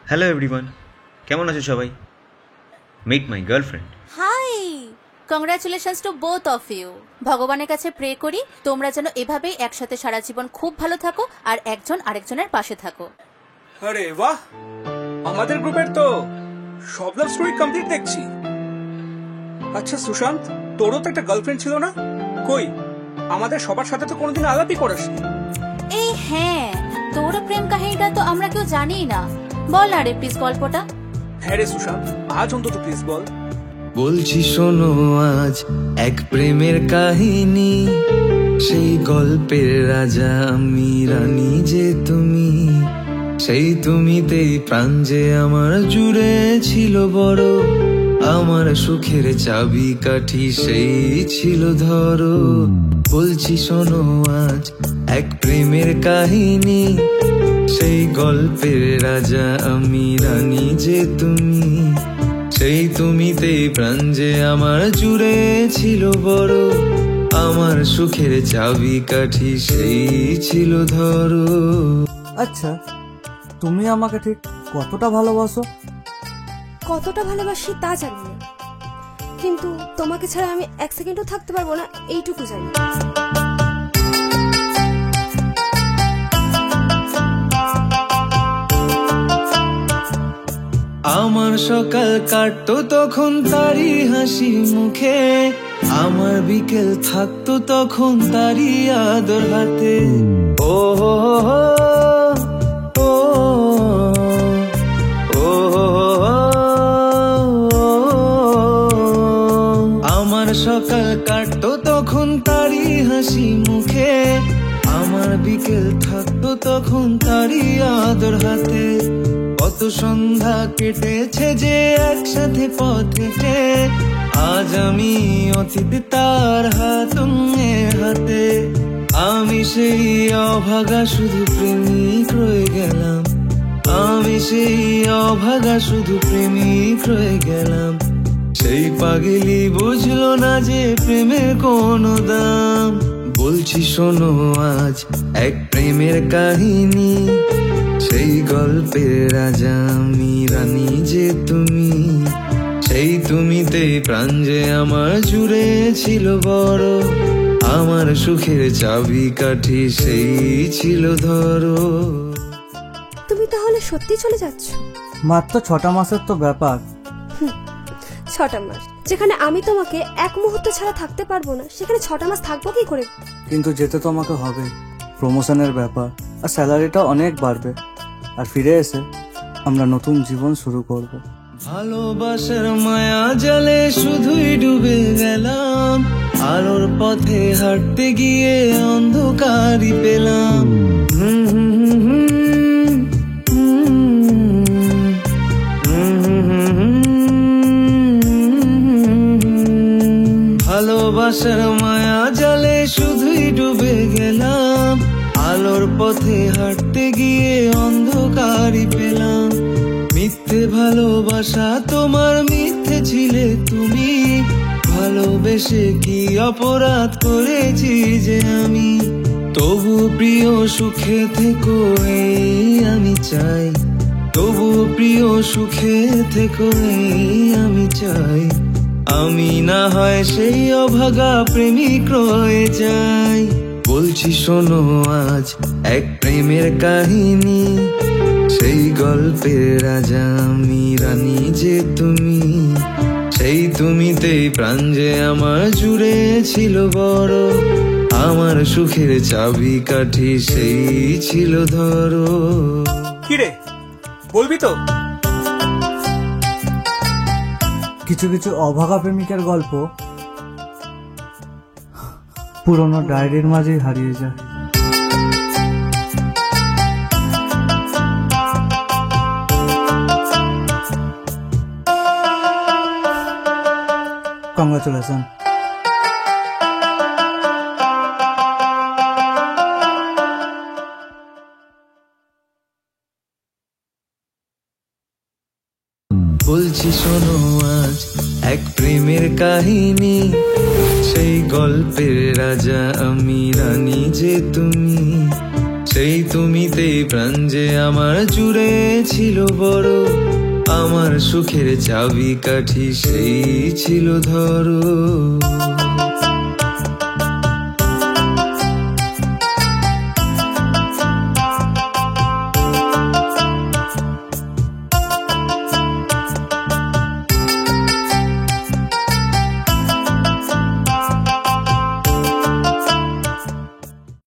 Hello everyone, কেমন আছো সবাই? Meet my girlfriend. Hi, congratulations to both of you. ভগবানের কাছে প্রে করি তোমরা যেন এভাবেই একসাথে সারা জীবন খুব ভালো থাকো আর একজন আরেকজনের পাশে থাকো। আরে বাহ, আমাদের গ্রুপের তো সব লাভ স্টোরি কমপ্লিট দেখছি। আচ্ছা সুশান্ত, তোরও তো একটা গার্লফ্রেন্ড ছিল না? কই, আমাদের সবার সাথে তো কোনোদিন আলাপই করাসনি। এই হ্যাঁ, তোর প্রেম কাহিনীটা তো আমরা কেউ জানিই না। বল না রে প্লিজ গল্পটা। হ্যাঁ রে সুশান্ত, আজ অন্তত প্লিজ বল। বলছি শোনো আজ এক প্রেমের কাহিনী, সেই গল্পের রাজা আমি, রানী যে তুমি। সেই তুমিতেই প্রাণ যে আমার জুড়ে ছিল বড়, আমার সুখের চাবি কাঠি সেই ছিল ধরো। বলছি শোনো আজ এক প্রেমের কাহিনী, সেই গল্পের রাজা আমি, রানী যে তুমি। সেই তুমিতেই প্রাণ যে আমার জুড়ে ছিল বড়, আমার সুখের চাবি কাঠি সেই ছিল ধরো। আচ্ছা, তুমি আমাকে ঠিক কতটা ভালোবাসো? কতটা ভালোবাসি তা জানি না, কিন্তু তোমাকে ছাড়া আমি এক সেকেন্ডও থাকতে পারবো না, এইটুকু জানি। আমার সকাল কাটতো তখন তারই হাসি মুখে, আমার বিকেল থাকতো তখন তারই আদর হাতে। ও হো হো ও ও আমার সকাল কাটতো তখন তারই হাসি মুখে, আমার বিকেল থাকতো তখন তারই আদর হাতে। কত সন্ধ্যা কেটেছে যে একসাথে পথে, আজ আমি অতীতে তার হাতের হাতে। আমি সেই অভাগা শুধু প্রেমিক রয়ে গেলাম, আমি সেই অভাগা শুধু প্রেমিক রয়ে গেলাম। সেই পাগলি বুঝলো না যে প্রেমের কোনো দাম। বলছি শোনো আজ এক প্রেমের কাহিনী, সেই গল্পের রাজা আমি, রানী যে তুমি। সেই তুমিতেই প্রাণ যে আমার জুড়ে ছিল বড়, আমার সুখের চাবি কাঠি সেই ছিল ধরো। তুমি তাহলে সত্যি চলে যাচ্ছ? মাত্র 6টা মাসের তো ব্যাপার। 6টা মাস? যেখানে আমি তোমাকে এক মুহূর্ত ছাড়া থাকতে পারবো না, সেখানে 6টা মাস থাকবো কি করে? কিন্তু যেতে তো আমাকে হবে, প্রমোশনের ব্যাপার, আর স্যালারিটা অনেক বাড়বে। আর ফিরে এসে আমরা নতুন জীবন শুরু করব। ভালোবাসার মায়া জালে শুধুই ডুবে গেলাম, আলোর পথে হাঁটতে গিয়ে অন্ধকারই পেলাম। ভালোবাসার মায়া জালে শুধুই ডুবে গেলাম, আলোর পথে হাঁটতে গিয়ে অন্ধকারই পেলাম। মিথ্যে ভালোবাসা তোমার, মিথ্যে ছিলে তুমি। ভালোবেসে কি অপরাধ করেছি যে আমি। তবু প্রিয় সুখে থেকো এই আমি চাই, তবু প্রিয় সুখে থেকো এই আমি চাই। আমি না হয় সেই অভাগা প্রেমিক রয়ে যাই। বলছি শোনো আজ এক প্রেমের কাহিনী, সেই গল্পের রাজা আমি, রানী যে তুমি। সেই তুমিতেই প্রাণ যে আমার জুড়ে ছিল বড়, আমার সুখের চাবি কাঠি সেই ছিল ধরো। কিরে, বলবি তো? কিছু কিছু অভাগা প্রেমিকের গল্প পুরনো ডায়েরির মাঝেই হারিয়ে যায়। কংগ্রাচুলেশন। বলছি শোনো আজ এক প্রেমের কাহিনী, সেই গল্পের রাজা আমি, রানী যে তুমি। সেই তুমিতেই প্রাণ যে আমার জুড়ে ছিল বড়, আমার সুখের চাবি কাঠি সেই ছিল ধরো।